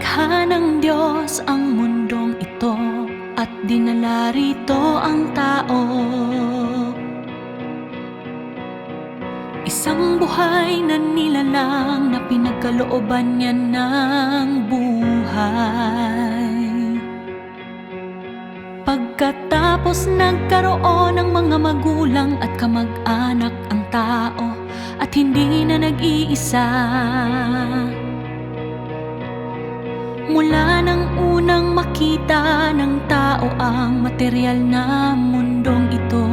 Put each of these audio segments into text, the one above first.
Nilikha ng Diyos ang mundong ito at dinala rito ang tao. Isang buhay na nilalang na pinagkalooban niya ng buhay. Pagkatapos nagkaroon ng mga magulang at kamag-anak ang tao at hindi na nag-iisa. Mula nang unang makita ng tao ang materyal na mundong ito,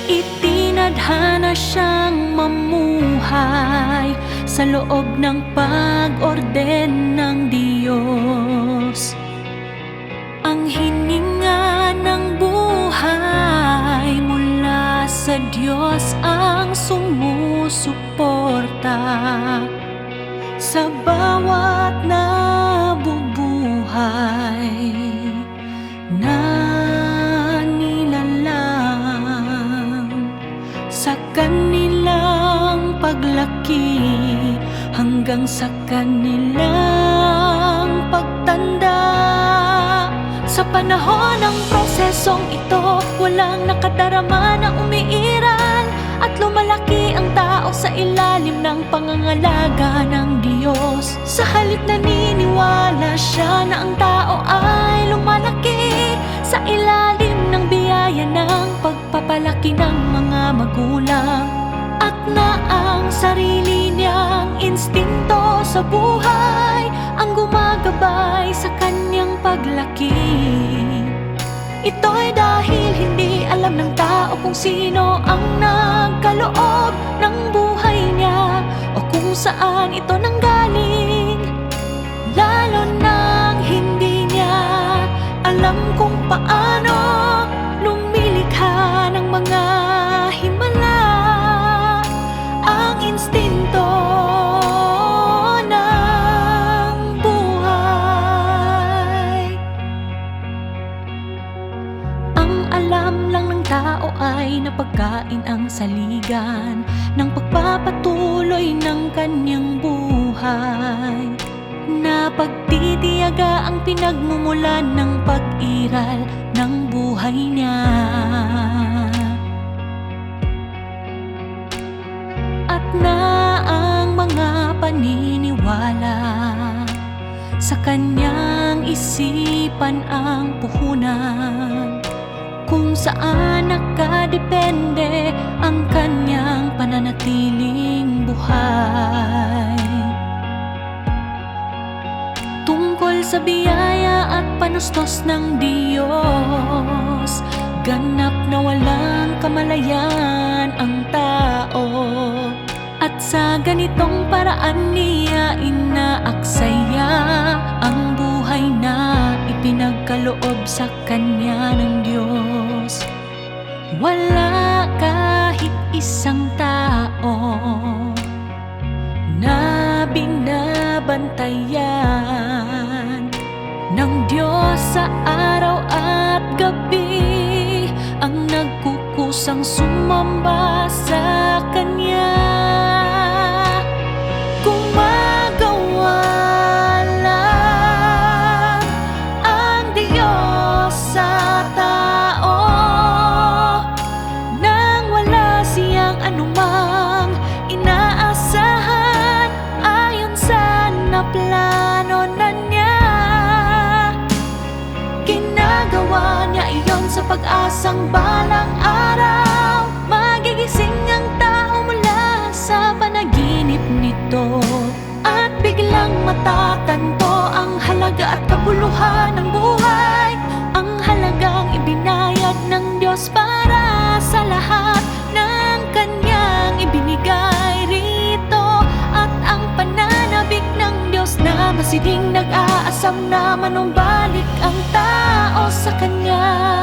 itinadhana siyang mamuhay sa loob ng pag-orden ng Diyos. Ang hininga ng buhay mula sa Diyos ang sumusuporta sa bawat nabubuhay na nilalang. Sa kanilang paglaki hanggang sa kanilang pagtanda. Sa panahon ng prosesong ito, walang nakadarama na umiiral at lumalaki ang tao sa ilalim ng pangangalaga ng Diyos. Sa halip naniniwala siya na ang tao ay lumalaki sa ilalim ng biyaya ng pagpapalaki ng mga magulang, at na ang sarili niyang instinto sa buhay ang gumagabay sa kanyang paglaki. Ito'y dahil hindi alam ng tao kung sino ang nagkaloob ng buhay niya o kung saan ito nanggaling. Lalo nang hindi niya alam kung paano lumilikha ng mga himala. Ang instinto ng buhay, ang alam lang ng tao ay napagkain ang saligan ng pagpapatuloy ng kanyang buhay. Napagtitiyaga ang pinagmumulan ng pag-iral ng buhay niya. At na ang mga paniniwala sa kanyang isipan ang puhunan, kung saan nakadepende ang kanyang pananatiling buhay. Tungkol sa biyaya at panustos ng Diyos, ganap na walang kamalayan ang tao. At sa ganitong paraan niya inaaksaya ang buhay na ipinagkaloob sa kanya ng Diyos. Wala kahit isang tao na binabantayan ng Diyos sa araw at gabi ang nagkukusang sumamba sa Kanya. Gumagawa lang ang Diyos sa tao nang wala siyang anumang inaasahan ayon sa naplano na niya. Ginagawa niya iyon sa pag-asang balang araw magigising ang tao mula sa panaginip nito, at biglang matatanto ang halaga at kabuluhan ng buhay, ang halagang ibinayad ng Diyos para sa lahat ng kanyang ibinigay rito, at ang pananabik ng Diyos na masiding nag-aasam na manumbalik ang tao sa Kanya.